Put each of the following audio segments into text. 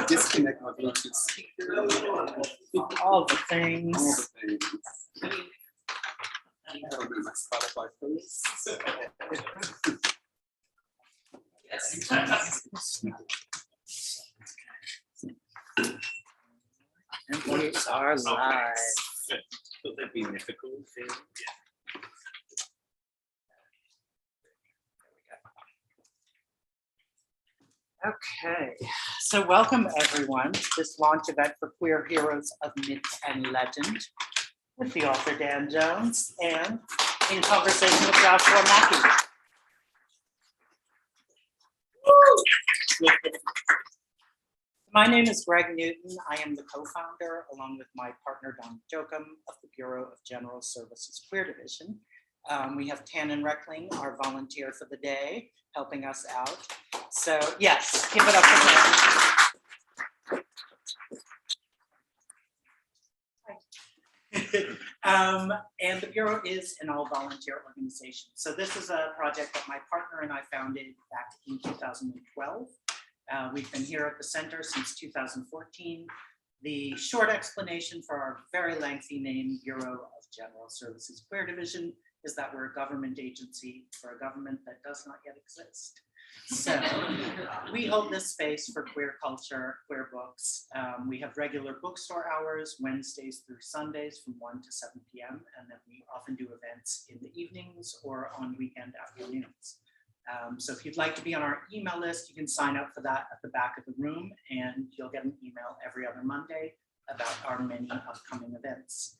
Disconnect my Bluetooth speaker. All the things. All the things. I don't know my Spotify playlist. And we are live. Would that be mythical? Okay, so welcome everyone to this launch event for Queer Heroes of Myth and Legend with the author Dan Jones and in conversation with Joshua Mackey. My name is Greg Newton. I am the co-founder, along with my partner Don Jokum, of the Bureau of General Services Queer Division. We have Tannen Reckling, our volunteer for the day, helping us out. So yes, give it up for Tannen. And the Bureau is an all-volunteer organization. So this is a project that my partner and I founded back in 2012. We've been here at the center since 2014. The short explanation for our very lengthy name, Bureau of General Services Queer Division, is that we're a government agency for a government that does not yet exist. So we hold this space for queer culture, queer books. We have regular bookstore hours, Wednesdays through Sundays from 1 to 7 p.m. And then we often do events in the evenings or on weekend afternoons. So if you'd like to be on our email list, you can sign up for that at the back of the room, and you'll get an email every other Monday about our many upcoming events.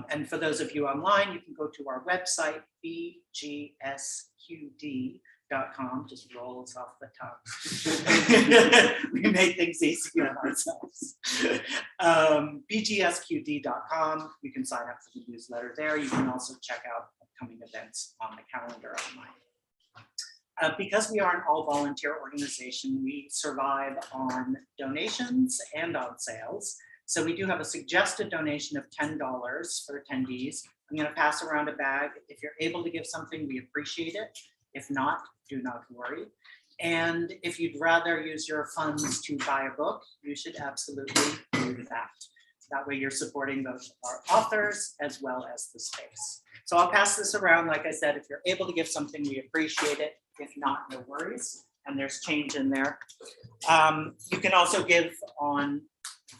And for those of you online, you can go to our website, bgsqd.com, just rolls off the tongue. We made things easier on ourselves. bgsqd.com, you can sign up for the newsletter there. You can also check out upcoming events on the calendar online. Because we are an all-volunteer organization, we survive on donations and on sales. So we do have a suggested donation of $10 for attendees. I'm going to pass around a bag. If you're able to give something, we appreciate it. If not, do not worry. And if you'd rather use your funds to buy a book, you should absolutely do that. That way you're supporting both our authors as well as the space. So I'll pass this around. Like I said, if you're able to give something, we appreciate it. If not, no worries. And there's change in there. You can also give on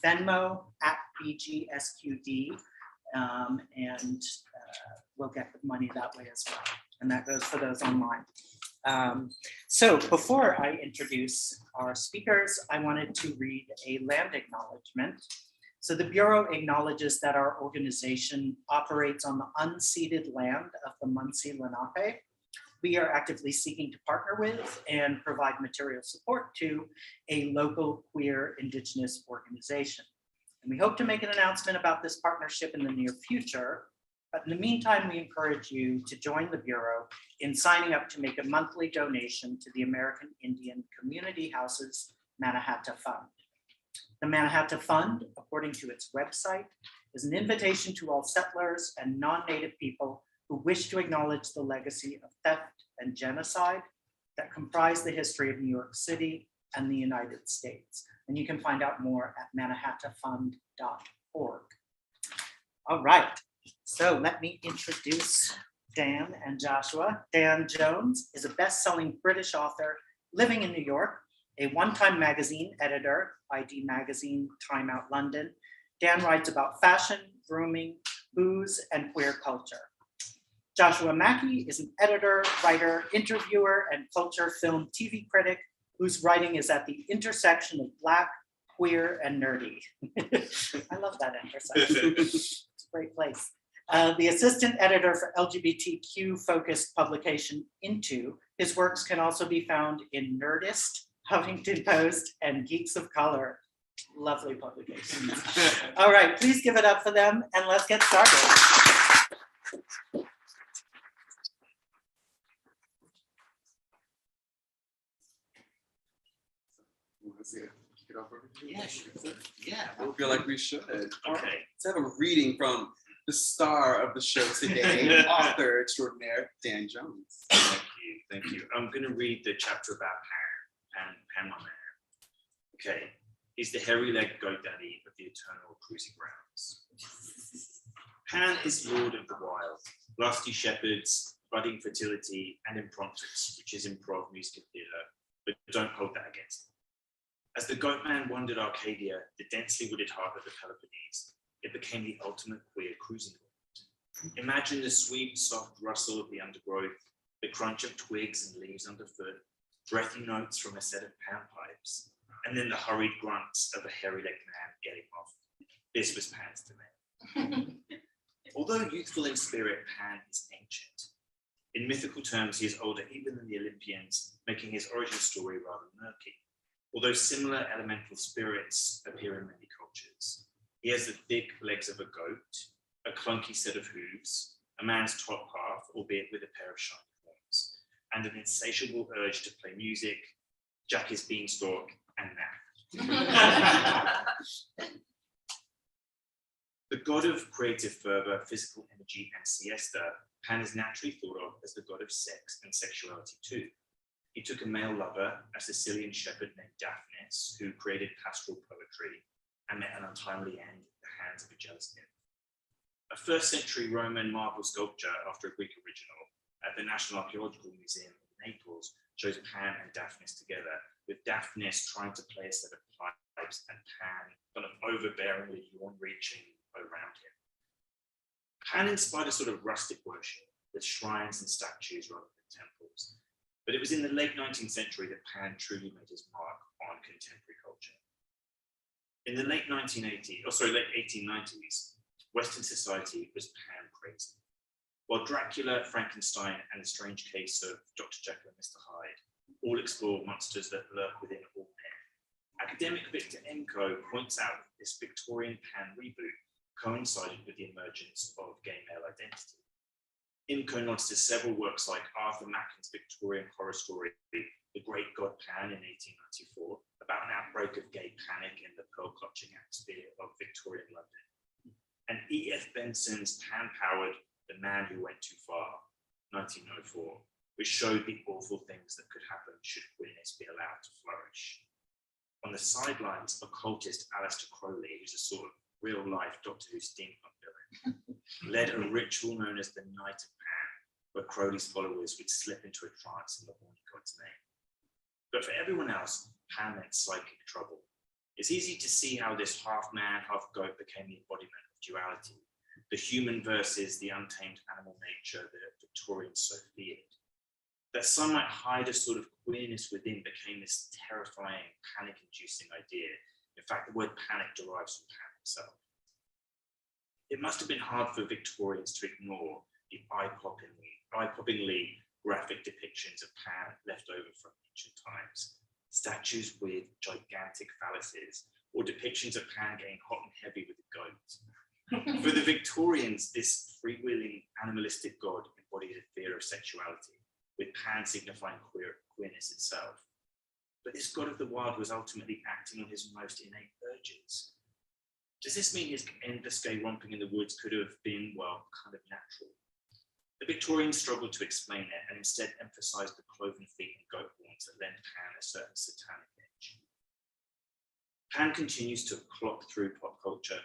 Venmo at BGSQD, and we'll get the money that way as well. And that goes for those online. So before I introduce our speakers, I wanted to read a land acknowledgement. So the Bureau acknowledges that our organization operates on the unceded land of the Munsee Lenape. We are actively seeking to partner with and provide material support to a local queer Indigenous organization. And we hope to make an announcement about this partnership in the near future. But in the meantime, we encourage you to join the Bureau in signing up to make a monthly donation to the American Indian Community Houses Mannahatta Fund. The Mannahatta Fund, according to its website, is an invitation to all settlers and non-native people who wish to acknowledge the legacy of theft and genocide that comprise the history of New York City and the United States. And you can find out more at mannahattafund.org. All right, so let me introduce Dan and Joshua. Dan Jones is a best-selling British author living in New York, a one-time magazine editor, ID Magazine, Time Out London. Dan writes about fashion, grooming, booze, and queer culture. Joshua Mackey is an editor, writer, interviewer, and culture, film, TV critic whose writing is at the intersection of Black, queer, and nerdy. I love that intersection. It's a great place. The assistant editor for LGBTQ-focused publication Into. His works can also be found in Nerdist, Huffington Post, and Geeks of Color. Lovely publications. All right, please give it up for them, and let's get started. Yeah, sure. Yeah, I feel like we should. Okay. Let's have a reading from the star of the show today, author extraordinaire, Dan Jones. Thank you. I'm going to read the chapter about hair. Pan, my man. Okay, he's the hairy-legged goat daddy of the eternal cruising grounds. Pan is lord of the wild, lusty shepherds, budding fertility, and impromptus, which is improv, music, and theatre, but don't hold that against him. As the goat man wandered Arcadia, the densely wooded heart of the Peloponnese, it became the ultimate queer cruising ground. Imagine the sweet, soft rustle of the undergrowth, the crunch of twigs and leaves underfoot, breathy notes from a set of panpipes, and then the hurried grunts of a hairy-legged man getting off. This was Pan's domain. Although youthful in spirit, Pan is ancient. In mythical terms, he is older even than the Olympians, making his origin story rather murky. Although similar elemental spirits appear in many cultures. He has the thick legs of a goat, a clunky set of hooves, a man's top half, albeit with a pair of shiny horns, and an insatiable urge to play music, jack his beanstalk, and nap. The god of creative fervor, physical energy, and siesta, Pan is naturally thought of as the god of sex and sexuality too. He took a male lover, a Sicilian shepherd named Daphnis, who created pastoral poetry and met an untimely end at the hands of a jealous nymph. A 1st century Roman marble sculpture after a Greek original at the National Archaeological Museum in Naples shows Pan and Daphnis together, with Daphnis trying to play a set of pipes and Pan kind of overbearingly yawn-reaching around him. Pan inspired a sort of rustic worship with shrines and statues rather than temples. But it was in the late 19th century that Pan truly made his mark on contemporary culture. In the late 1890s, Western society was Pan crazy. While Dracula, Frankenstein, and the strange case of Dr. Jekyll and Mr. Hyde all explore monsters that lurk within all men, academic Victor Emco points out that this Victorian Pan reboot coincided with the emergence of gay male identity. Emco nods to several works like Arthur Macken's Victorian horror story, The Great God Pan in 1894, about an outbreak of gay panic in the pearl-clutching atmosphere of Victorian London, and E.F. Benson's Pan-powered The Man Who Went Too Far, 1904, which showed the awful things that could happen should queerness be allowed to flourish. On the sidelines, occultist Aleister Crowley, who's a sort of real-life Doctor Who steampunk villain, led a ritual known as the Night of Pan, where Crowley's followers would slip into a trance in the horny god's name. But for everyone else, Pan meant psychic trouble. It's easy to see how this half-man, half-goat became the embodiment of duality, the human versus the untamed animal nature that Victorians so feared. That some might hide a sort of queerness within became this terrifying, panic-inducing idea. In fact, the word panic derives from Pan himself. It must have been hard for Victorians to ignore the eye-poppingly graphic depictions of Pan left over from ancient times. Statues with gigantic phalluses, or depictions of Pan getting hot and heavy with a goat. For the Victorians, this freewheeling animalistic god embodied a fear of sexuality, with Pan signifying queerness itself. But this god of the wild was ultimately acting on his most innate urges. Does this mean his endless gay romping in the woods could have been, well, kind of natural? The Victorians struggled to explain it and instead emphasized the cloven feet and goat horns that lent Pan a certain satanic edge. Pan continues to clock through pop culture,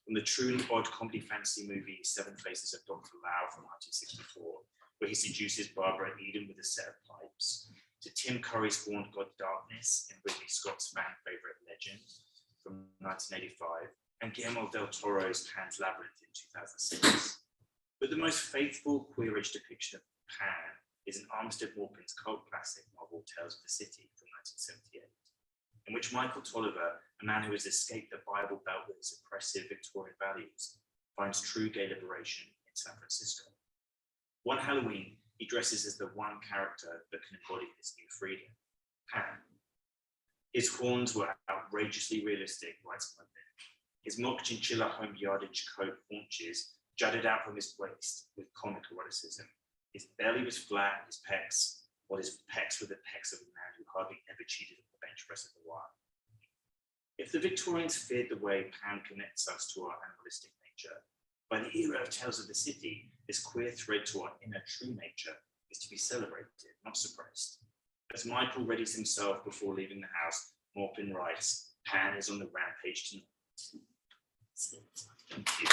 from the truly odd comedy fantasy movie Seven Faces of Dr. Lau from 1964, where he seduces Barbara Eden with a set of pipes, to Tim Curry's horned god Darkness in Ridley Scott's fan favorite Legend from 1985, and Guillermo del Toro's Pan's Labyrinth in 2006. But the most faithful queerish depiction of Pan is in Armistead Maupin's cult classic novel Tales of the City from 1978, in which Michael Tolliver, a man who has escaped the Bible Belt with his oppressive Victorian values, finds true gay liberation in San Francisco. One Halloween, he dresses as the one character that can embody this new freedom, Pan. His horns were outrageously realistic, writes London. His mock chinchilla home yardage coat haunches jutted out from his waist with comic eroticism. His belly was flat, his pecs were the pecs of a man who hardly ever cheated at the bench press of the wild. If the Victorians feared the way Pan connects us to our animalistic nature, by the era of Tales of the City, this queer thread to our inner true nature is to be celebrated, not suppressed. As Michael readies himself before leaving the house, Maupin writes, Pan is on the rampage tonight. Thank you.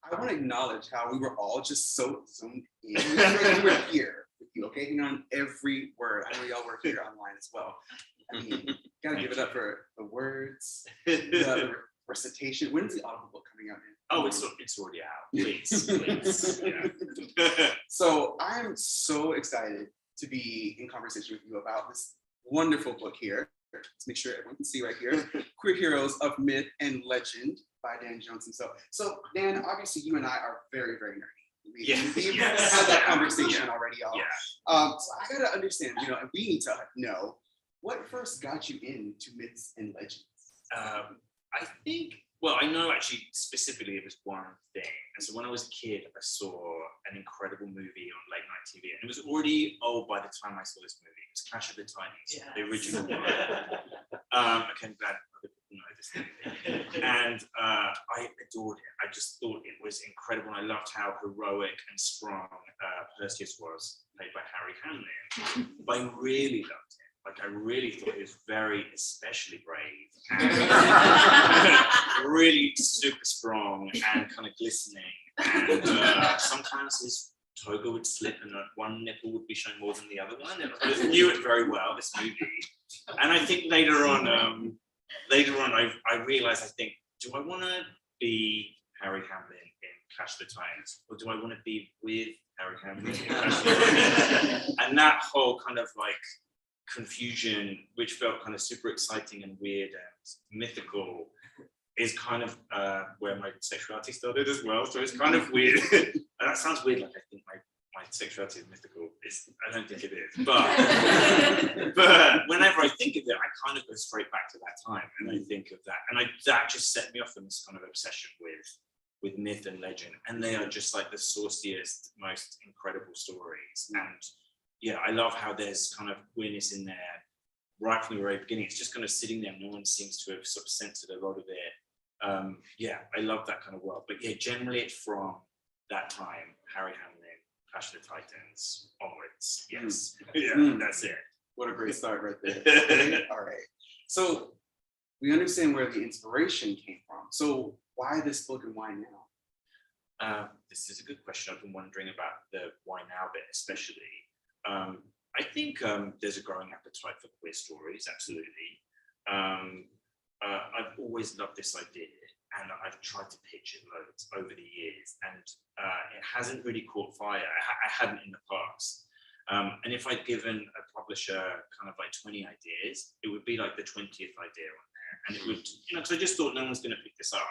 I want to acknowledge how we were all just so zoomed in. We were here with you, okay? Hanging on every word. I know y'all were here online as well. I mean, gotta give it up for the words, the recitation. When's the Audible book coming out? Oh, it's already out. Please. Yeah. So I'm so excited to be in conversation with you about this wonderful book here. Let's make sure everyone can see right here. Queer Heroes of Myth and Legend by Dan Jones himself. So Dan, obviously you and I are very, very nerdy. We've had that conversation already, y'all. Yeah. So I gotta understand, and we need to know what first got you into myths and legends. I think, well, I know actually specifically it was one thing. And so when I was a kid, I saw an incredible movie on late night TV. And it was already old by the time I saw this movie. It was Clash of the Titans, the original one. Okay, I'm glad other people know this movie. And I adored it. I just thought it was incredible. And I loved how heroic and strong Perseus was, played by Harry Hamlin. But I really loved him. Like, I really thought he was very especially brave and really super strong and kind of glistening. And sometimes his toga would slip and one nipple would be showing more than the other one. And I knew it very well, this movie. And I think later on, I realized, I think, do I want to be Harry Hamlin in Clash of the Titans? Or do I want to be with Harry Hamlin in Clash of the Titans? And that whole kind of like confusion, which felt kind of super exciting and weird and mythical, is kind of where my sexuality started as well. So it's kind of weird. And that sounds weird, like I think my sexuality is mythical. I don't think it is. But whenever I think of it, I kind of go straight back to that time and I think of that. And that just set me off on this kind of obsession with myth and legend. And they are just like the sauciest, most incredible stories. And yeah, I love how there's kind of queerness in there right from the very beginning. It's just kind of sitting there. No one seems to have sort of censored a lot of it. Yeah, I love that kind of world. But yeah, generally it's from that time, Harry Hamlin, Clash of the Titans, onwards. Yes, yeah, that's it. What a great start right there. All right. So we understand where the inspiration came from. So why this book and why now? This is a good question. I've been wondering about the why now bit, especially. I think there's a growing appetite for queer stories, absolutely. I've always loved this idea and I've tried to pitch it loads over the years and it hasn't really caught fire. I hadn't in the past. And if I'd given a publisher kind of like 20 ideas, it would be like the 20th idea on there. And it would, because I just thought no one's going to pick this up.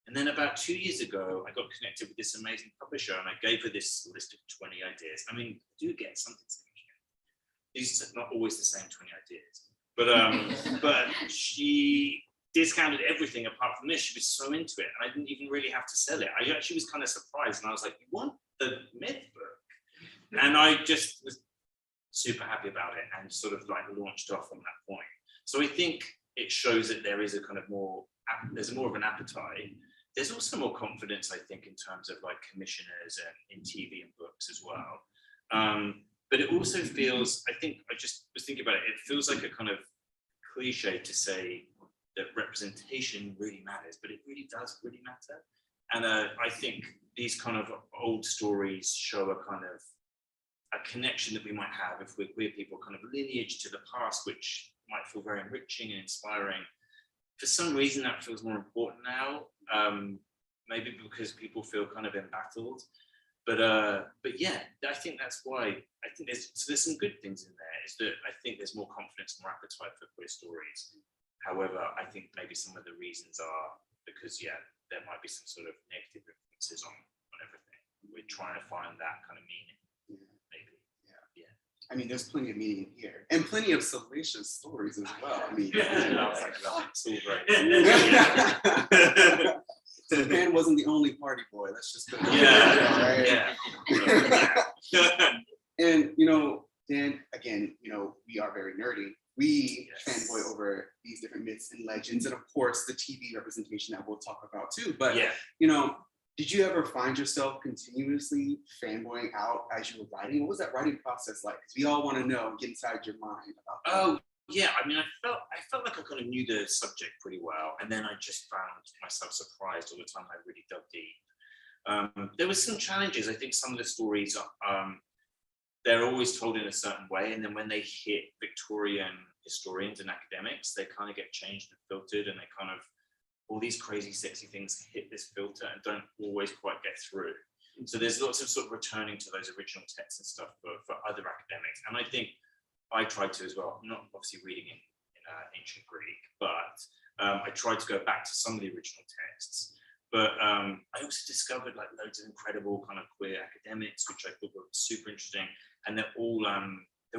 And then about 2 years ago, I got connected with this amazing publisher and I gave her this list of 20 ideas. I mean, I do get something. These are not always the same 20 ideas, but she discounted everything apart from this. She was so into it and I didn't even really have to sell it. I actually was kind of surprised and I was like, you want the myth book? And I just was super happy about it and sort of like launched off on that point. So I think it shows that there is a kind of there's more of an appetite. There's also more confidence, I think, in terms of like commissioners and in TV and books as well. But it also feels, I think, I just was thinking about it, it feels like a kind of cliche to say that representation really matters, but it really does really matter. And I think these kind of old stories show a kind of a connection that we might have if we're queer people, kind of lineage to the past, which might feel very enriching and inspiring. For some reason, that feels more important now, maybe because people feel kind of embattled. But yeah, I think that's why I think there's some good things in there. Is that I think there's more confidence, more appetite for queer stories. However, I think maybe some of the reasons are because there might be some sort of negative influences on everything. We're trying to find that kind of meaning, maybe. Yeah. I mean, there's plenty of meaning here and plenty of salacious stories as well. I mean, I was like, oh, it's all great. Dan wasn't the only party boy. Let's just put it Yeah. And Dan, again, we are very nerdy. we Yes. fanboy over these different myths and legends, and of course the TV representation that we'll talk about too. But Yeah. you know, did you ever find yourself continuously fanboying out as you were writing? What was that writing process like? Because we all want to know and get inside your mind about that. Oh, yeah. I mean, I felt like I kind of knew the subject pretty well, and then I just found myself surprised all the time. I really dug deep. There were some challenges. I think some of the stories, they're always told in a certain way, and then when they hit Victorian historians and academics, they kind of get changed and filtered, and they kind of all these crazy, sexy things hit this filter and don't always quite get through. So there's lots of sort of returning to those original texts and stuff for other academics, and I think I tried to as well. I'm not obviously reading in ancient Greek, but I tried to go back to some of the original texts. But I also discovered like loads of incredible kind of queer academics, which I thought were super interesting, and they're all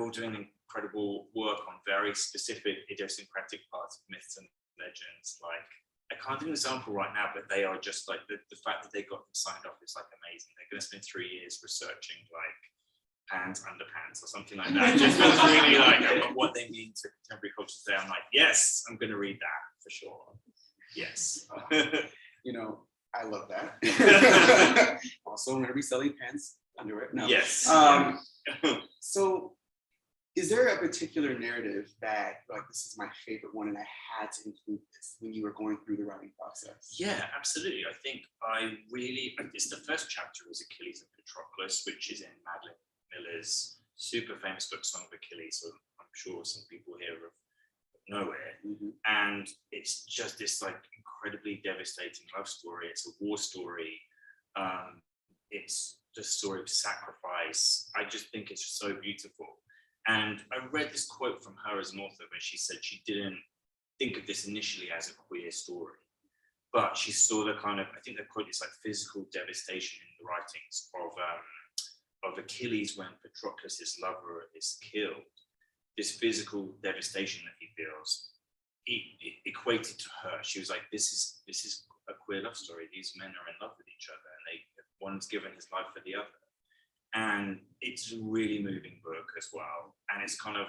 doing incredible work on very specific idiosyncratic parts of myths and legends. Like I can't think of an example right now, but they are just like the fact that they got them signed off is like amazing. They're going to spend 3 years researching like pants, underpants, or something like that. It just feels really like what they mean to contemporary culture today. I'm like, yes, I'm going to read that for sure. Yes. You know, I love that. Also, I'm going to be selling pants, underwear. No. Yes. So, is there a particular narrative that, like, this is my favorite one and I had to include this when you were going through the writing process? Yeah, absolutely. I think it's the first chapter is Achilles and Patroclus, which is in Madeline Miller's super famous book, Song of Achilles. So I'm sure some people here have know it. Mm-hmm. And it's just this like incredibly devastating love story. It's a war story. It's the story of sacrifice. I just think it's just so beautiful. And I read this quote from her as an author where she said she didn't think of this initially as a queer story, but she saw the kind of, I think the quote is like physical devastation in the writings of Achilles when Patroclus' lover is killed. This physical devastation that he feels, it equated to her. She was like, this is a queer love story. These men are in love with each other, and one's given his life for the other. And it's a really moving book as well. And it's kind of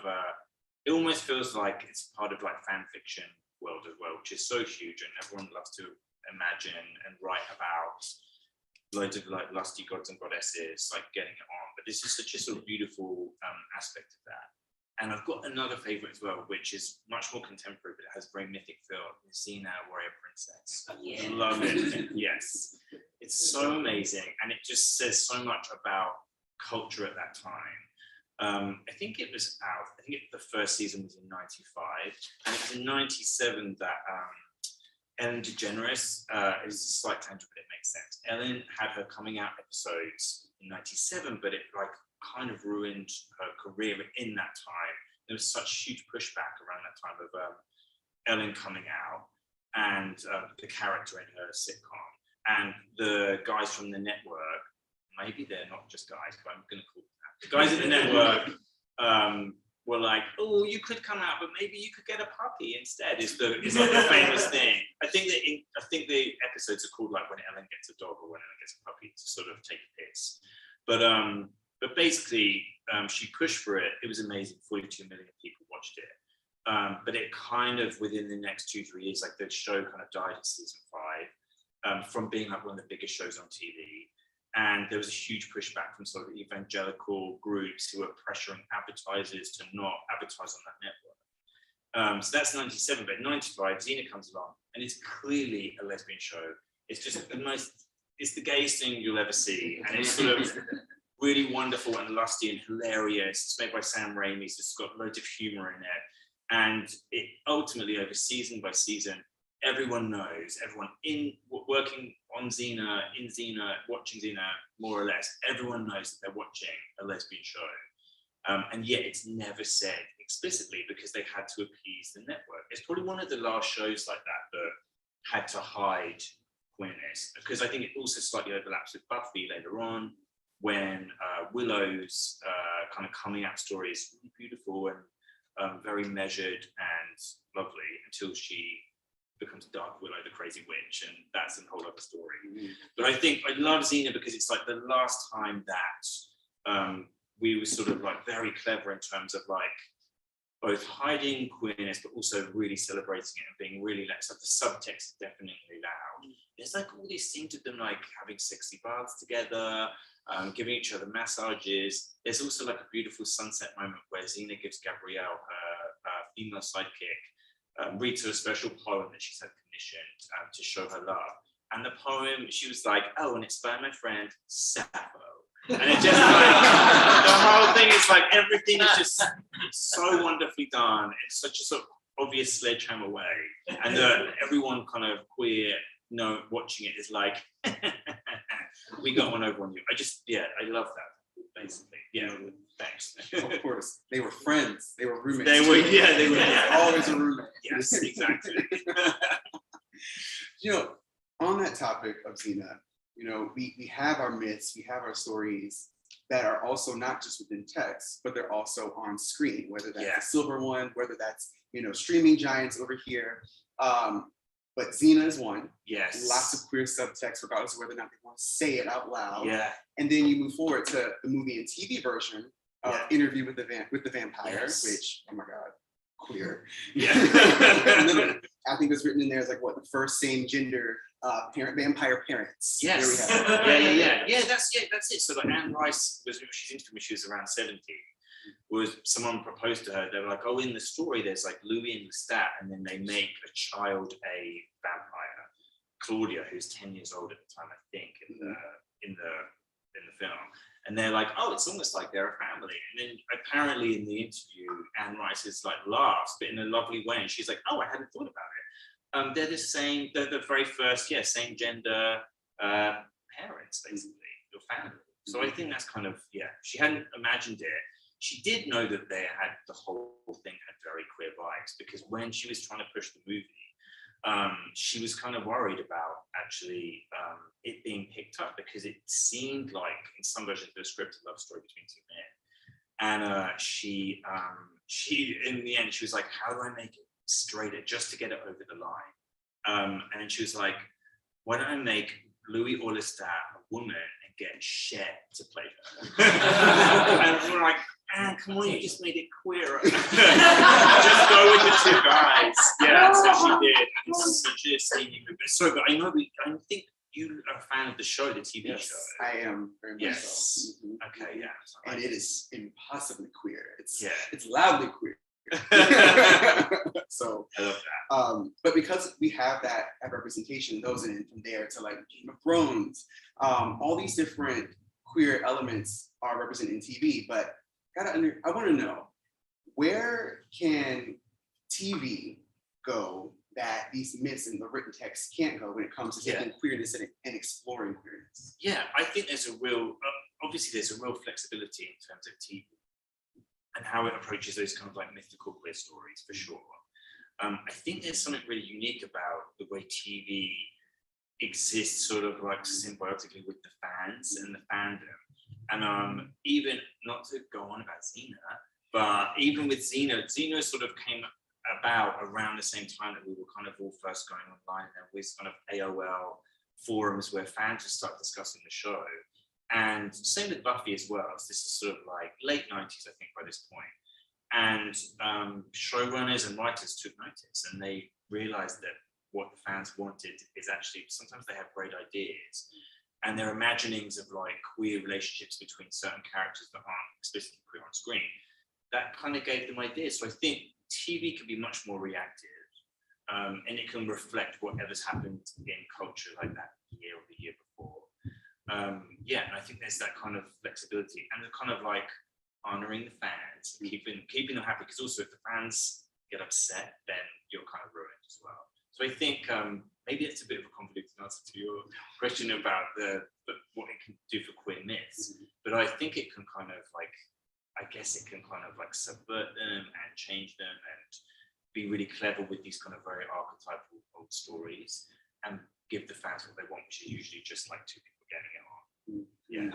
it almost feels like it's part of like fan fiction world as well, which is so huge, and everyone loves to imagine and write about loads of like lusty gods and goddesses like getting it on. But this is such a sort of beautiful aspect of that. And I've got another favorite as well, which is much more contemporary, but it has a very mythic feel. Xena, Warrior Princess. Yeah. Love it. Yes. It's so amazing. And it just says so much about culture at that time. I think it was out, the first season was in 95. And it was in 97 that Ellen DeGeneres, is a slight tangent, but it makes sense. Ellen had her coming out episodes in 97, but it like kind of ruined her career in that time. There was such huge pushback around that time of Ellen coming out and the character in her sitcom. And the guys from the network, maybe they're not just guys, but I'm going to call them that. The guys at the network were like, oh, you could come out, but maybe you could get a puppy instead. Is like the famous thing. I think the episodes are called like when Ellen gets a dog or when Ellen gets a puppy to sort of take a piss. But basically, she pushed for it. It was amazing. 42 million people watched it. But it kind of within the next 2-3 years, like the show kind of died in season 5 from being like one of the biggest shows on TV. And there was a huge pushback from sort of evangelical groups who were pressuring advertisers to not advertise on that network. So that's 97, but in 95, Xena comes along and it's clearly a lesbian show. It's just it's the gayest thing you'll ever see. And it's sort of really wonderful and lusty and hilarious. It's made by Sam Raimi, so it's got loads of humor in it. And it ultimately, over season by season, everyone knows, everyone working on Xena, in Xena, watching Xena, more or less, everyone knows that they're watching a lesbian show. And yet it's never said explicitly because they had to appease the network. It's probably one of the last shows like that had to hide queerness, because I think it also slightly overlaps with Buffy later on, when Willow's kind of coming out story is really beautiful and very measured and lovely until she becomes Dark Willow, the crazy witch, and that's a whole other story. Mm-hmm. But I think I love Xena because it's like the last time that we were sort of like very clever in terms of like both hiding queerness, but also really celebrating it and being really like, so the subtext is definitely loud. There's like all these scenes of them like having sexy baths together, giving each other massages. There's also like a beautiful sunset moment where Xena gives Gabrielle, her female sidekick, reads her a special poem that she's had commissioned to show her love. And the poem, she was like, oh, and it's by my friend Sappho. And it just like, the whole thing is like, everything is just so wonderfully done. It's such a sort of obvious sledgehammer way. And everyone kind of queer, watching it is like, we got one over on you. I love that, basically. Yeah, thanks. Of course, they were friends. They were roommates. They were always a roommate. Yes, exactly. On that topic of Xena, we have our myths, we have our stories that are also not just within text, but they're also on screen, whether that's a silver one, whether that's, streaming giants over here. But Xena is one. Yes. Lots of queer subtext, regardless of whether or not they want to say it out loud. Yeah. And then you move forward to the movie and TV version of Interview with the Vampire, which, oh my God, queer. Yeah. Literally, I think it's written in there as like what the first same gender vampire parents. Yes. Yeah. That's it. So like Anne Rice she's into when she was around 70. Was someone proposed to her? They were like, oh, in the story, there's like Louis and Lestat, and then they make a child a vampire, Claudia, who's 10 years old at the time, I think, in the film. And they're like, oh, it's almost like they're a family. And then apparently in the interview, Anne Rice is like laughs, but in a lovely way, and she's like, oh, I hadn't thought about it. They're the same. They're the very first, same gender parents, basically, your family. So I think that's kind of she hadn't imagined it. She did know that the whole thing had very queer vibes, because when she was trying to push the movie, she was kind of worried about actually it being picked up, because it seemed like in some versions of the script a love story between two men. And she in the end, she was like, how do I make it straighter just to get it over the line? And then she was like, why don't I make Louis or Lestat a woman and get Cher to play her? And we're like, come on, you just made it queerer. Just go with the two guys. Yeah, that's what she did. And it's such a steamy movie. Sorry, but I think you are a fan of the show, the TV show. I am very much so. Okay, yeah. So and it is impossibly queer. It's it's loudly queer. So I love that. But because we have that representation, those in from there to like Game of Thrones, all these different queer elements are represented in TV. But I want to know, where can TV go that these myths and the written text can't go when it comes to taking queerness and exploring queerness? Yeah, I think there's a real flexibility in terms of TV and how it approaches those kind of like mythical queer stories, for sure. I think there's something really unique about the way TV exists sort of like symbiotically with the fans and the fandom. And even, not to go on about Xena, but even with Xena sort of came about around the same time that we were kind of all first going online. There was kind of AOL forums where fans would start discussing the show. And same with Buffy as well. So this is sort of like late 90s, I think, by this point. And showrunners and writers took notice, and they realized that what the fans wanted is actually, sometimes they have great ideas, and their imaginings of like queer relationships between certain characters that aren't explicitly queer on screen, that kind of gave them ideas. So I think TV can be much more reactive, and it can reflect whatever's happened in culture like that year or the year before. And I think there's that kind of flexibility and the kind of like honoring the fans, keeping them happy, because also if the fans get upset, then you're kind of ruined as well. So I think maybe it's a bit of a convoluted answer to your question about what it can do for queer myths, but I think it can kind of like, I guess it can kind of like subvert them and change them and be really clever with these kind of very archetypal old stories and give the fans what they want, which is usually just like two people getting it on. Yeah,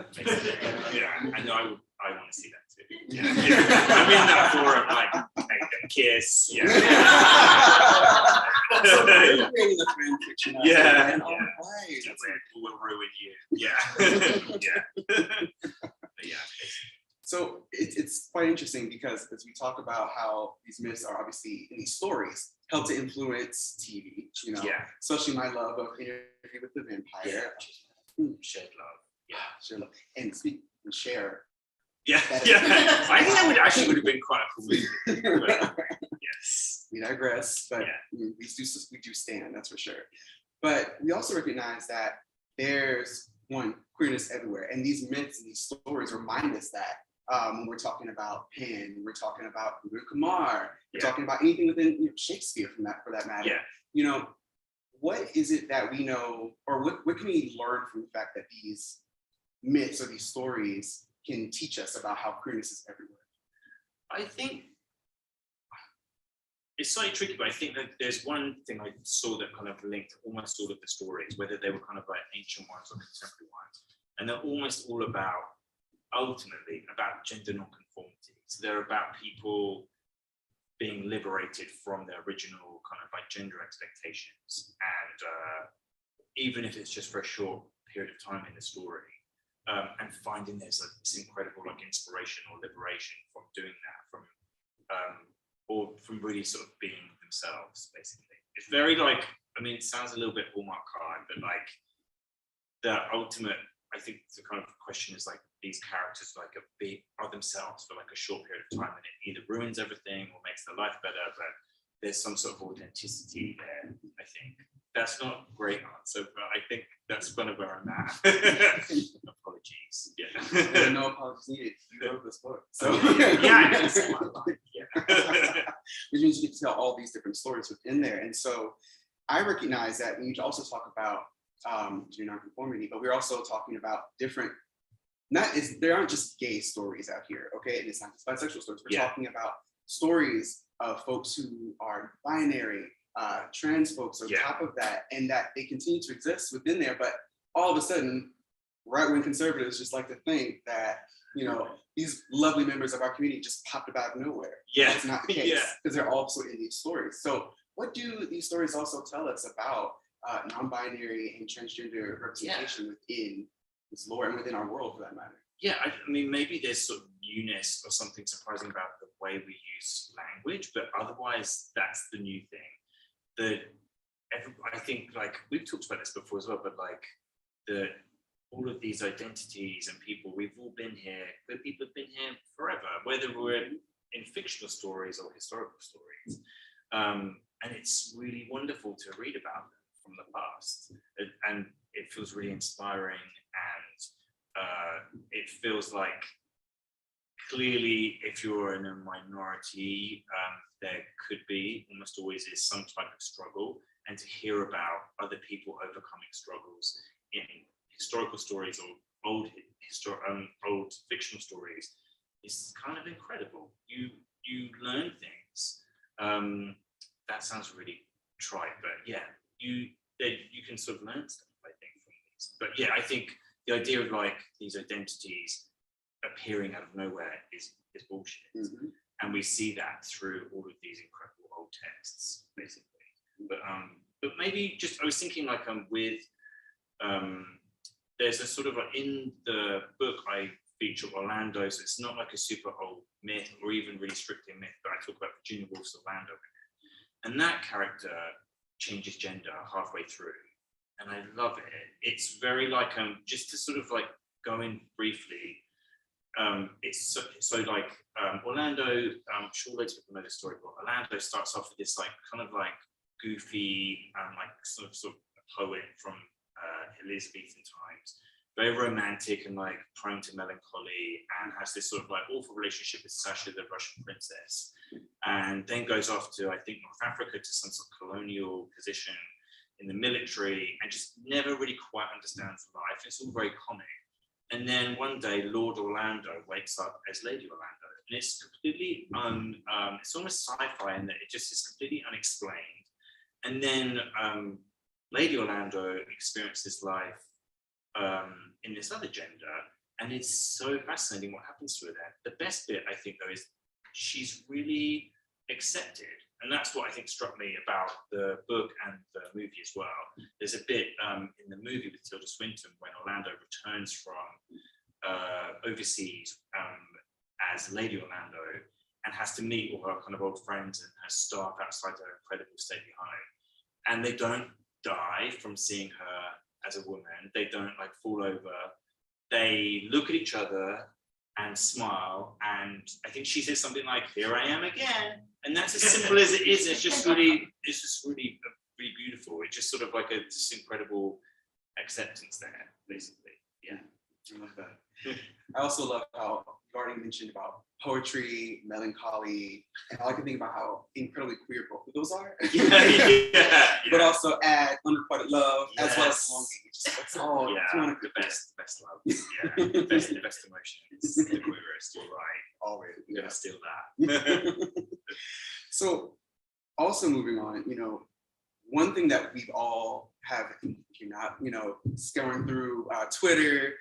I know. I want to see that too. Yeah. I'm in that forum, like a kiss. Yeah. Creating the fan fiction. Yeah. Right. We'll ruin you. Yeah. Yeah. So it's it's quite interesting because as we talk about how these myths are obviously in these stories help to influence TV, you know, Yeah. especially my love of Interview with the Vampire. Shared love. Yeah. Share love. And speak and share. Yeah. That is- Yeah. I think that would actually have been quite a cool movie. But, yes. We digress, but Yeah. we do stand, that's for sure. But we also recognize that there's queerness everywhere, and these myths and these stories remind us that when we're talking about Penn, we're talking about Guru Kumar, we're Yeah. talking about anything within Shakespeare for that matter. Yeah. You know, what is it that we know, or what can we learn from the fact that these myths or these stories can teach us about how queerness is everywhere? I think it's slightly tricky, but I think that there's one thing I saw that kind of linked almost all of the stories, whether they were kind of like ancient ones or contemporary ones, and they're almost all about, ultimately, about gender non-conformity. So they're about people being liberated from their original kind of like gender expectations, and even if it's just for a short period of time in the story, and finding there's like this incredible like inspiration or liberation from doing that, or from really sort of being themselves, basically. It's very like, I mean, it sounds a little bit Hallmark card, but like the ultimate, I think the kind of question is like these characters like are themselves for like a short period of time, and it either ruins everything or makes their life better, but there's some sort of authenticity there, I think. That's not a great answer, but I think that's kind of where I'm at. Apologies. Yeah. No apologies needed. You wrote this book. So yeah, it's my life. Yeah. which means you get to tell all these different stories within there. And so I recognize that we need to also talk about gender nonconformity, but we're also talking about different, there aren't just gay stories out here, okay? And it's not just bisexual stories. We're talking about stories of folks who are binary, trans folks on top of that, and that they continue to exist within there, but all of a sudden, right-wing conservatives just like to think that, you know, these lovely members of our community just popped up out of nowhere. Yeah. That's not the case, because they're also in these stories. So what do these stories also tell us about non-binary and transgender representation within this lore and within our world, for that matter? Yeah, I mean, maybe there's sort of newness or something surprising about the way we use language, but otherwise, that's the new thing. I think, like, we've talked about this before as well, but like all of these identities and people, we've all been here, but people have been here forever, whether we're in fictional stories or historical stories. And it's really wonderful to read about them from the past. And it feels really inspiring, and it feels like clearly if you're in a minority, there could be, almost always is, some type of struggle, and to hear about other people overcoming struggles in historical stories or old fictional stories is kind of incredible. You learn things. That sounds really trite, but yeah, you can sort of learn stuff, I think, from these. But yeah, I think the idea of like these identities appearing out of nowhere is bullshit. Mm-hmm. And we see that through all of these incredible old texts, basically. But maybe just, I was thinking like with there's a sort of in the book I feature Orlando, so it's not like a super old myth or even really strictly a myth, but I talk about Virginia Woolf's Orlando, and that character changes gender halfway through, and I love it. It's very like just to sort of like go in briefly. It's so like Orlando. I'm sure loads of people know the story, but Orlando starts off with this like kind of like goofy like sort of poet from Elizabethan times, very romantic and like prone to melancholy, and has this sort of like awful relationship with Sasha, the Russian princess, and then goes off to, I think, North Africa to some sort of colonial position in the military, and just never really quite understands life. It's all very comic. And then one day, Lord Orlando wakes up as Lady Orlando, and it's completely it's almost sci-fi in that it just is completely unexplained. And then Lady Orlando experiences life in this other gender, and it's so fascinating what happens to her there. The best bit, I think, though, is she's really accepted, and that's what I think struck me about the book and the movie as well. There's a bit in the movie with Tilda Swinton when Orlando returns from overseas, as Lady Orlando and has to meet all her kind of old friends and her staff outside her incredible stately home. And they don't die from seeing her as a woman. They don't like fall over. They look at each other and smile. And I think she says something like, "Here I am again." And that's as simple as it is. It's just really beautiful. It's just sort of like just incredible acceptance there, basically. Yeah. I love that. I also love how you already mentioned about poetry, melancholy, and I like to think about how incredibly queer both of those are. But also add unrequited love as well as longing. It's all the best love. Yeah, the best emotions. The queerest, you're right. Always. We're gonna steal that. So also moving on, one thing that we've all have, if you're not, scouring through Twitter,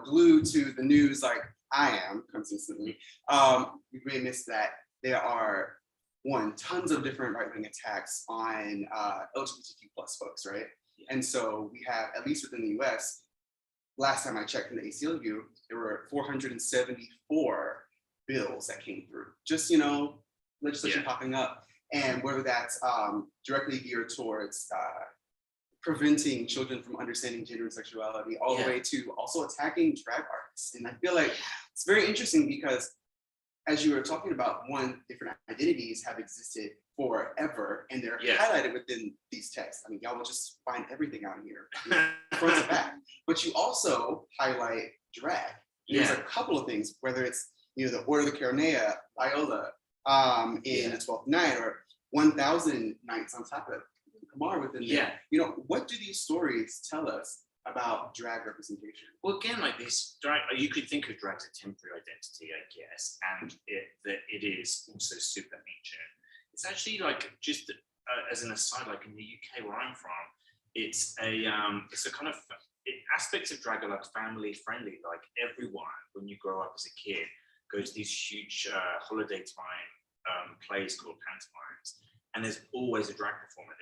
glued to the news like I am consistently, we may miss that there are tons of different right-wing attacks on LGBTQ plus folks, right? And so we have, at least within the US, last time I checked in the ACLU, there were 474 bills that came through. Just, legislation popping up. And whether that's directly geared towards preventing children from understanding gender and sexuality, all the way to also attacking drag artists. And I feel like it's very interesting because, as you were talking about, different identities have existed forever, and they're highlighted within these texts. I mean, y'all will just find everything out here, front to back. But you also highlight drag. There's a couple of things, whether it's the Order of the Caranea, Viola, in the 12th night, or 1,000 nights on top of Kamar within there. What do these stories tell us about drag representation? Well, again, like this drag, you could think of drag as a temporary identity, I guess, and that it is also super ancient. It's actually like, just as an aside, like in the UK where I'm from, it's a kind of aspects of drag are like family friendly. Like everyone, when you grow up as a kid, goes to these huge holiday time plays called pantomimes, and there's always a drag performer,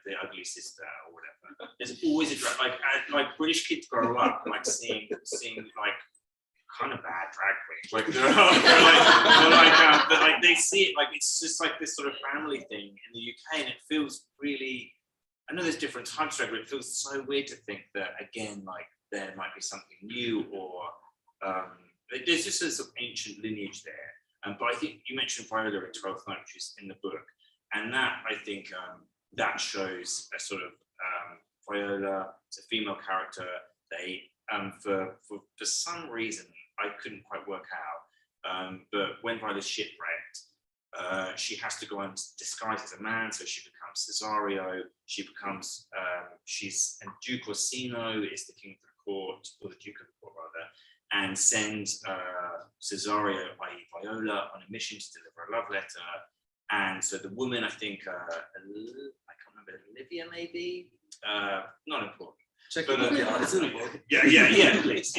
the ugly sister or whatever. There's always a drag, like British kids grow up like seeing like kind of bad drag queens, like but they see it like it's just like this sort of family thing in the UK, and it feels really. I know there's different types of drag, but it feels so weird to think that again, like there might be something new, or there's just a sort of ancient lineage there. But I think you mentioned Viola in 12th Night, which is in the book, and that I think that shows a sort of Viola. It's a female character. They for some reason I couldn't quite work out, but when Viola's shipwrecked, she has to go and disguise as a man, so she becomes Cesario. She becomes and Duke Orsino is the king of the court, or the Duke of the court rather, and sends Cesario, i.e. Viola, on a mission to deliver a love letter. And so the woman, I think, I can't remember, Olivia maybe, not important. Check but, it's in the book. Please,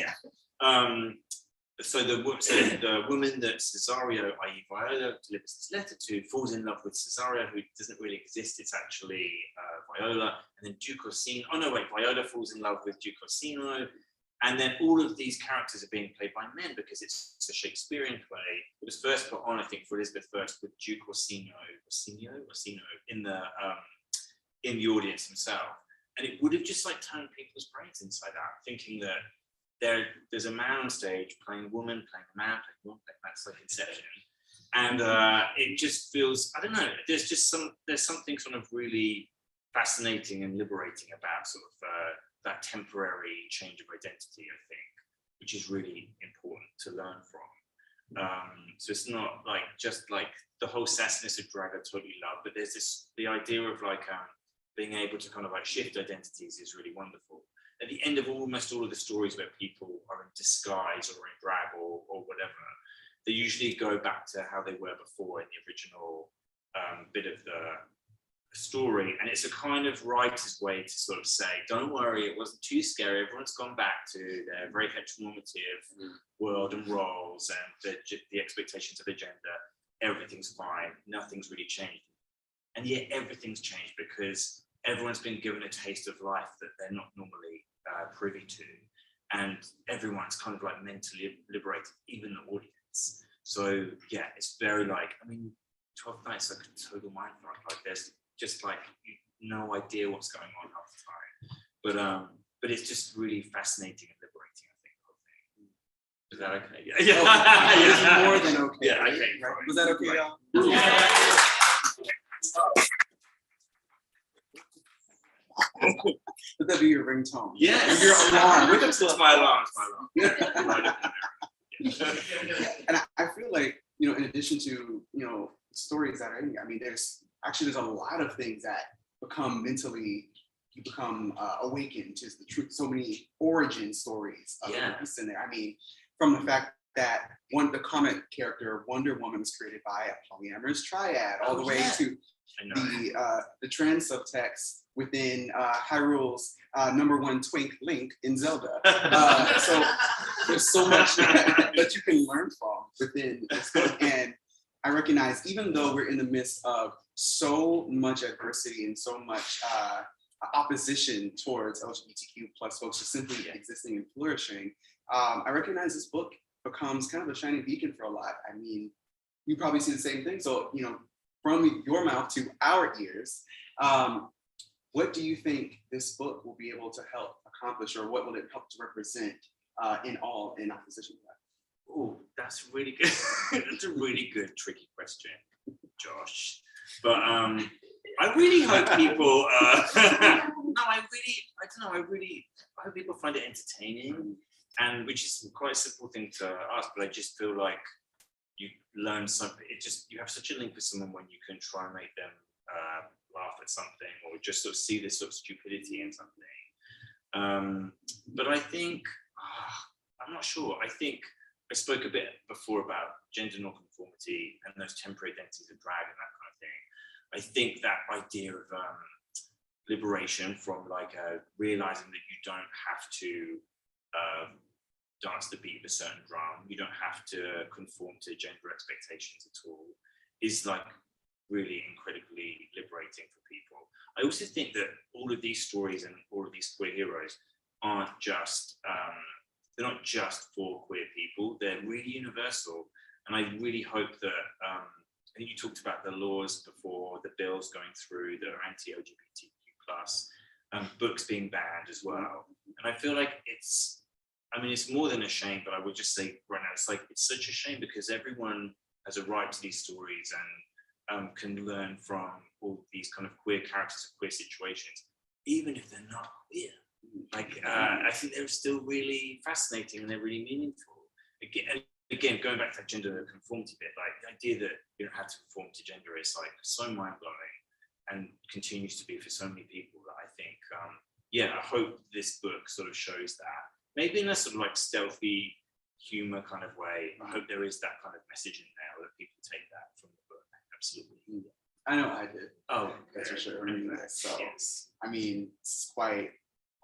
So the woman that Cesario, i.e. Viola, delivers this letter to, falls in love with Cesario, who doesn't really exist. It's actually Viola. And then Duke Orsino, Viola falls in love with Duke Orsino. And then all of these characters are being played by men because it's a Shakespearean play. It was first put on, I think, for Elizabeth I with Duke Orsino in the audience himself. And it would have just like turned people's brains inside out, thinking that there's a man on stage playing a woman, playing a man, playing a woman, that's like Inception. And it just feels, I don't know, there's something sort of really fascinating and liberating about sort of that temporary change of identity, I think, which is really important to learn from. So it's not like just like the whole sassiness of drag I totally love, but there's the idea of like being able to kind of like shift identities is really wonderful. At the end of almost all of the stories where people are in disguise or in drag or whatever, they usually go back to how they were before in the original bit of the story. And it's a kind of writer's way to sort of say, don't worry, it wasn't too scary. Everyone's gone back to their very heteronormative world and roles and the expectations of the gender. Everything's fine. Nothing's really changed. And yet everything's changed because everyone's been given a taste of life that they're not normally privy to. And everyone's kind of like mentally liberated, even the audience. So yeah, it's very like, I mean, 12 Nights like a total mindfuck. Like there's just like no idea what's going on half the time. But it's just really fascinating and liberating, I think. Is that okay? Yeah. It's more than okay. Yeah, okay. Right? Was that okay, y'all? Would that be your ringtone? Yes. Your alarm. Wake up to It's my alarm. And I feel like, in addition to, stories that are in here, I mean, there's a lot of things that you become awakened to the truth. So many origin stories of Queerness in there. I mean, from the fact that the comic character Wonder Woman was created by a polyamorous triad, all the way to the trans subtext within Hyrule's #1 twink Link in Zelda. So there's so much that you can learn from within this book. And I recognize, even though we're in the midst of so much adversity and so much opposition towards LGBTQ plus folks just simply existing and flourishing, I recognize this book becomes kind of a shining beacon for a lot. I mean, you probably see the same thing. So, from your mouth to our ears, what do you think this book will be able to help accomplish, or what will it help to represent in opposition to that? Oh, that's really good. That's a really good, tricky question, Josh. But I really hope people. I hope people find it entertaining, and which is quite a simple thing to ask. But I just feel like you learn something. You have such a link with someone when you can try and make them laugh at something, or just sort of see this sort of stupidity in something. But I think I'm not sure. I think I spoke a bit before about gender non-conformity and those temporary identities of drag and that kind of thing. I think that idea of liberation from realizing that you don't have to dance the beat of a certain drum, you don't have to conform to gender expectations at all, is really incredibly liberating for people. I also think that all of these stories and all of these queer heroes aren't just they're not just for queer people, they're really universal. And I really hope that I think you talked about the laws before, the bills going through that are anti-LGBTQ plus, books being banned as well. And I feel like it's more than a shame, but I would just say right now, it's such a shame because everyone has a right to these stories and can learn from all these kind of queer characters and queer situations, even if they're not queer. I think they're still really fascinating and they're really meaningful. Again, going back to that gender conformity bit, the idea that you don't have to conform to gender is so mind-blowing and continues to be for so many people that I think, I hope this book sort of shows that. Maybe in a sort of stealthy humor kind of way. I hope there is that kind of message in there that people take that from the book. Absolutely. I know I did. Oh, that's for sure. So, yes. I mean, it's quite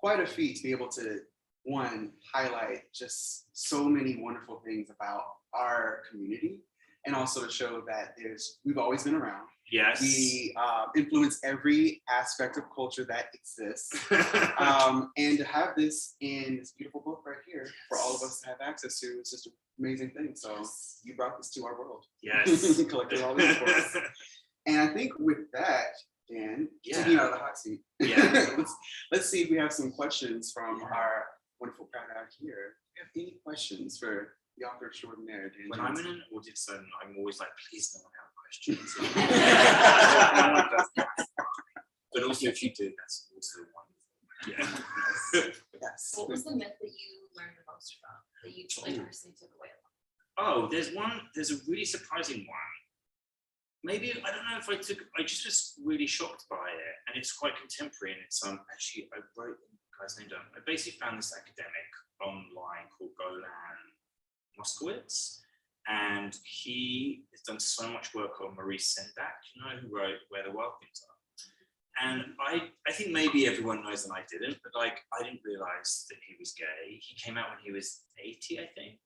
a feat to be able to, one, highlight just so many wonderful things about our community, and also to show that we've always been around. Yes. We influence every aspect of culture that exists. And to have this in this beautiful book right here for all of us to have access to, it's just an amazing thing. So you brought this to our world. Yes. Collected all these books. And I think with that, Dan, taking you out of the hot seat, let's see if we have some questions from our wonderful crowd out here. Do you have any questions for the author extraordinaire, Dan When Johnson? I'm in an audience, I'm always please no one have questions. But also, if you do, that's also wonderful. Yeah. Yes. What was the myth that you learned the most from, that you personally took away? Oh, there's a really surprising one. Maybe, I don't know if I just was really shocked by it, and it's quite contemporary, and it's actually, I wrote the guy's name down. I basically found this academic online called Golan Moskowitz, and he has done so much work on Maurice Sendak, who wrote Where the Wild Things Are. And I think maybe everyone knows and I didn't, but I didn't realize that he was gay. He came out when he was 80, I think.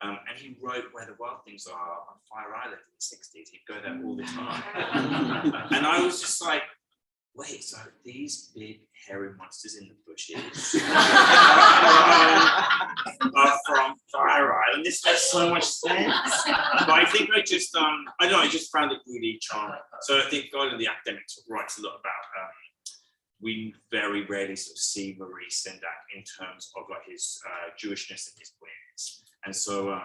And he wrote Where the Wild Things Are on Fire Island in the 60s. He'd go there all the time. And I was just wait, so these big hairy monsters in the bushes are from Fire Island? and this makes so much sense. But I think I just I don't know, I just found it really charming. So I think God in the Academics writes a lot about we very rarely sort of see Maurice Sendak in terms of like his Jewishness and his queerness. And so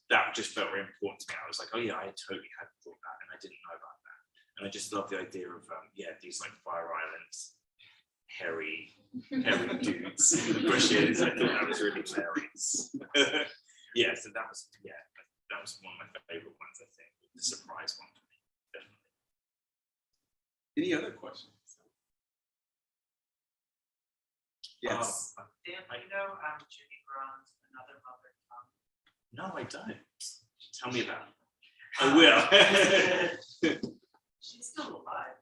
that just felt very important to me. I was like, oh yeah, I totally hadn't thought that, and I didn't know about that. And I just love the idea of these like Fire Islands hairy dudes in the bushes. I thought that was really hilarious. Yeah, so that was one of my favorite ones, I think. The surprise one for me, definitely. Any other questions? Yes. Dan, you know Judy Grant's Another Mother Tongue? No, I don't. Tell me about it. I will. She's still alive.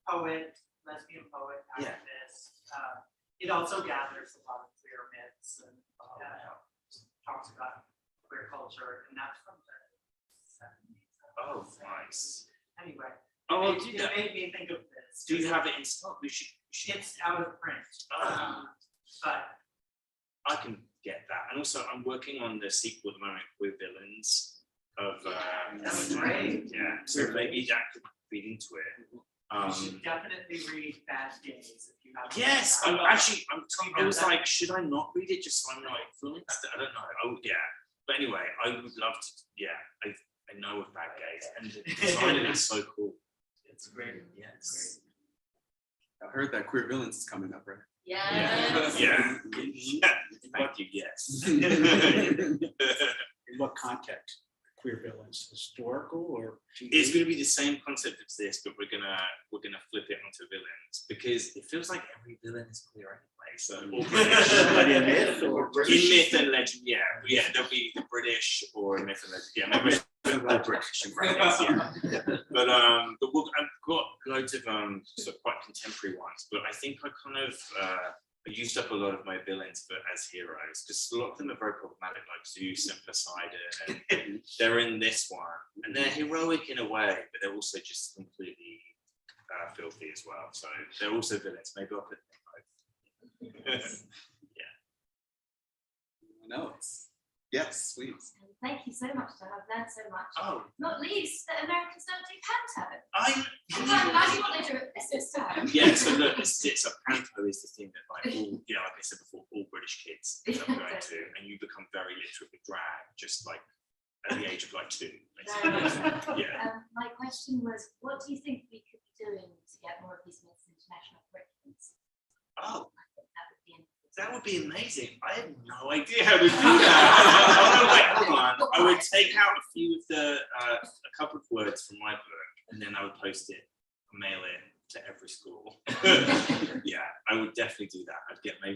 Poet, lesbian poet, activist. It also gathers a lot of queer myths and talks about queer culture, and that's from the 70s. Oh, nice. Anyway, Oh, it made me think of this. do you have it in stock? We should. It's out of print. But I can get that. And also, I'm working on the sequel at the moment with Villains of. That's great. Yeah, so maybe that could feed into it. you should definitely read Bad Days if you have. Yes, I'm I was like, should I not read it just so I'm not influenced? I don't know. Oh yeah, but anyway, I would love to. Yeah, I know of Bad Days, and the design of it's so cool. It's great. Yes. I heard that Queer Villains is coming up, right? Yes. Yeah. Thank you. Yes. In what context? Queer villains, historical or TV? It's going to be the same concept as this, but we're gonna flip it onto villains because it feels like every villain is queer anyway. So all British, But in myth or in British? myth and legend, yeah, there'll be the British or myth and legend, yeah, maybe all British and brackets, yeah. But I've got loads of sort of quite contemporary ones, but I think I kind of I used up a lot of my villains as heroes because a lot of them are very problematic, like Zeus and Poseidon, and they're in this one, and they're heroic in a way, but they're also just completely filthy as well. So they're also villains. Maybe I'll put them both. Anyone else? Yes, please. Thank you so much, Dan. I've learned so much. Oh, Not least that Americans don't do panto. I. I'm glad what they do it this time. Yeah, so look, it's a panto is the thing that like all, like I said before, all British kids end up going to, and you become very literate with drag, just like at the age of like 2. Basically. Yeah. My question was, what do you think we could be doing to get more of these myths into national curriculums? Oh, I think that would be that would be amazing. I have no idea how to do that. Hold on. I would take out a few of the a couple of words from my book, and then I would post it, mail it to every school. Yeah, I would definitely do that. I'd get my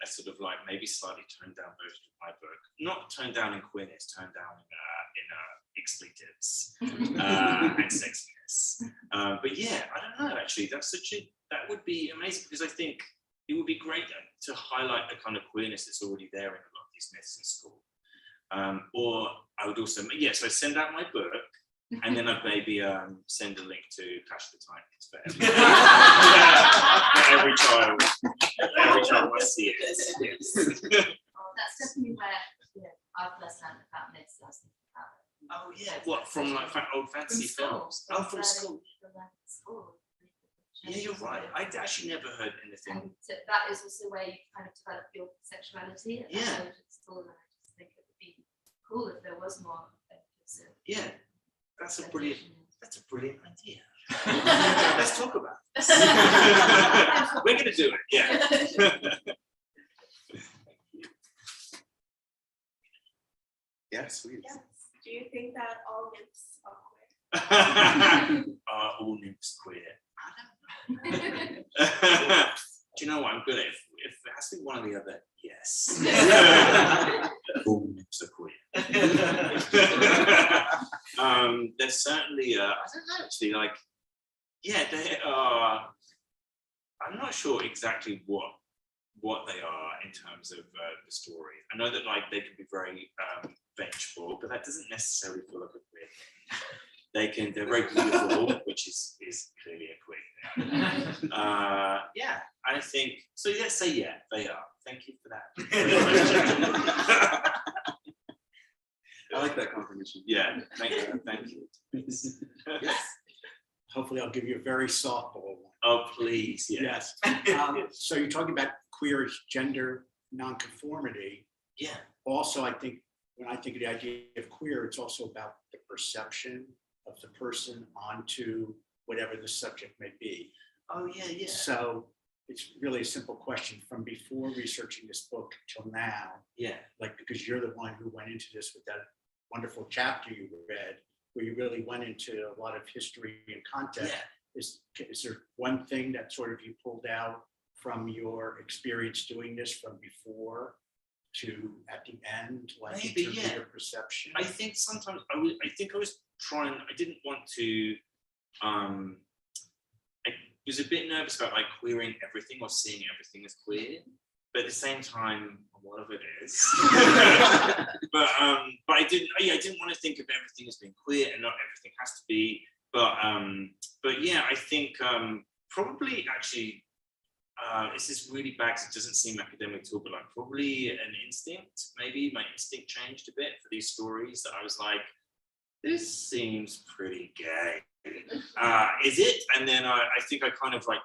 a sort of like maybe slightly toned down version of my book, not toned down in queerness, toned down in expletives and sexiness. But yeah, I don't know. Actually, that would be amazing because I think it would be great to highlight the kind of queerness that's already there in a lot of these myths in school. Or I would also, so send out my book, and then I'd maybe send a link to Clash of the Titans for every child. Every child must see it. Yes. Oh, that's definitely where I first learned about myths. I was thinking about it. Oh yeah, what from like old fantasy films? Oh, from school. Yeah, you're right. I'd actually never heard anything. And so that is also where you kind of develop your sexuality at that age at school, and I just think it would be cool if there was more. Yeah, that's a brilliant idea. Let's talk about it. We're gonna do it. Yeah. Yes, please. Yes. Do you think that all nymphs are queer? Are all nymphs queer? I don't know. Do you know what? I'm good at if it has to be one or the other. Yes. All nymphs are queer. There's certainly I don't know actually, like, yeah, they are. I'm not sure exactly what they are in terms of the story. I know that like they can be very vengeful, but that doesn't necessarily feel like a queer thing. They're very beautiful, which is clearly a queer thing. Yeah, I think so. Let's say yeah, they are. Thank you for that. Yeah, thank you. Yes. Hopefully I'll give you a very softball one. Oh, please, yeah. Yes. So you're talking about queer as gender nonconformity. Yeah, Also, I think when I think of the idea of queer, it's also about the perception of the person onto whatever the subject may be. oh, yeah. So it's really a simple question from before researching this book till now, Yeah, like, because you're the one who went into this with that wonderful chapter you read, where you really went into a lot of history and context. yeah. Is there one thing that sort of you pulled out from your experience doing this from before to at the end, like Maybe, in terms of yeah. your perception? I think sometimes I was trying, I didn't want to, I was a bit nervous about like queering everything or seeing everything as queer, but at the same time, a lot of it is. but I didn't want to think of everything as being queer, and not everything has to be. But yeah, I think probably actually this is really bad because it doesn't seem academic at all, but like probably an instinct. Maybe my instinct changed a bit for these stories. That I was like, this seems pretty gay. Is it? And then I think I kind of like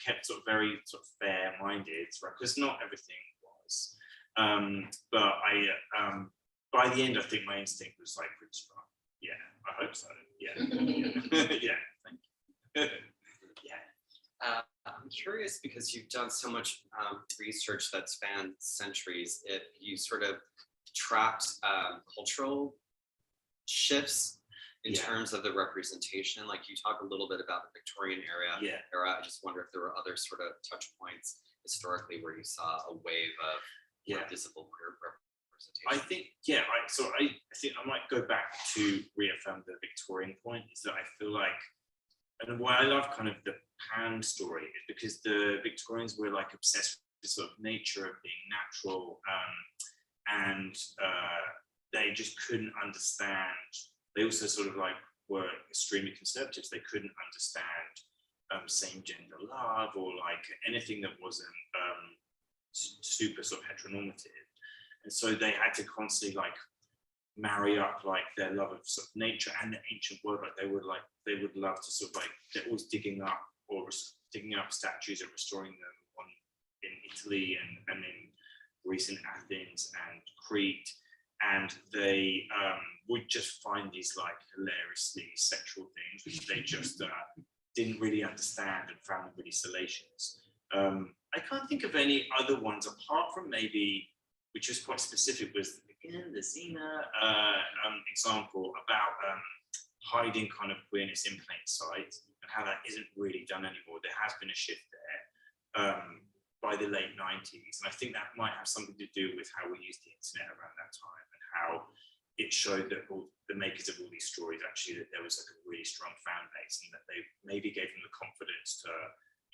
kept sort of very sort of fair-minded, right? Because not everything was. But by the end, I think my instinct was like pretty strong. Yeah, I hope so. Yeah, yeah. Thank you. Yeah. I'm curious because you've done so much research that spans centuries. If you sort of tracked cultural shifts in terms of the representation, like you talk a little bit about the Victorian era. I just wonder if there were other sort of touch points historically where you saw a wave of more visible queer representation. I think, I think I might go back to reaffirm the Victorian point, is that I feel like, and why I love kind of the Pan story is because the Victorians were like obsessed with the sort of nature of being natural, and they just couldn't understand. They also sort of like were extremely conservative. So they couldn't understand same gender love or like anything that wasn't super sort of heteronormative. And so they had to constantly like marry up like their love of sort of nature and the ancient world. Like they would love to sort of like, they're always digging up statues and restoring them in Italy and in Greece and Athens and Crete. And they would just find these like hilariously sexual things, which they just didn't really understand and found them really salacious. I can't think of any other ones apart from maybe, which was quite specific, was again the Xena example about hiding kind of queerness in plain sight and how that isn't really done anymore. There has been a shift there by the late 90s. And I think that might have something to do with how we used the internet around that time and how it showed that all the makers of all these stories actually that there was like a really strong fan base and that they maybe gave them the confidence to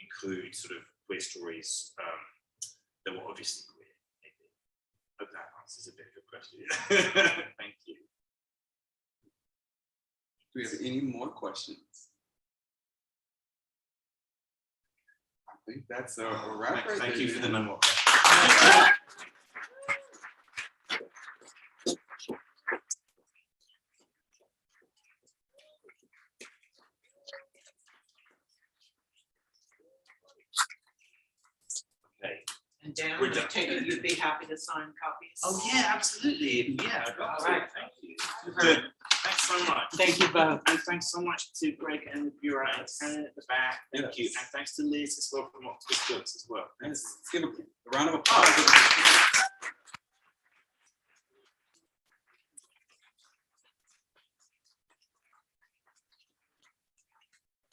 include sort of queer stories that were obviously queer. Maybe. Hope that answers a bit of a question. Thank you. Do we have any more questions? I think that's a wrap. Thank you for the memo. Okay. And Dan, We're I done. take it you'd be happy to sign copies. Oh yeah, absolutely. Yeah, I'd love to. All right. Thank you. Good. Thanks so much. Thank you both. And thanks so much to Greg and the Bureau and Hannah at the back. Thank you. And thanks to Liz as well from Octopus Books as well. Let's give a round of applause.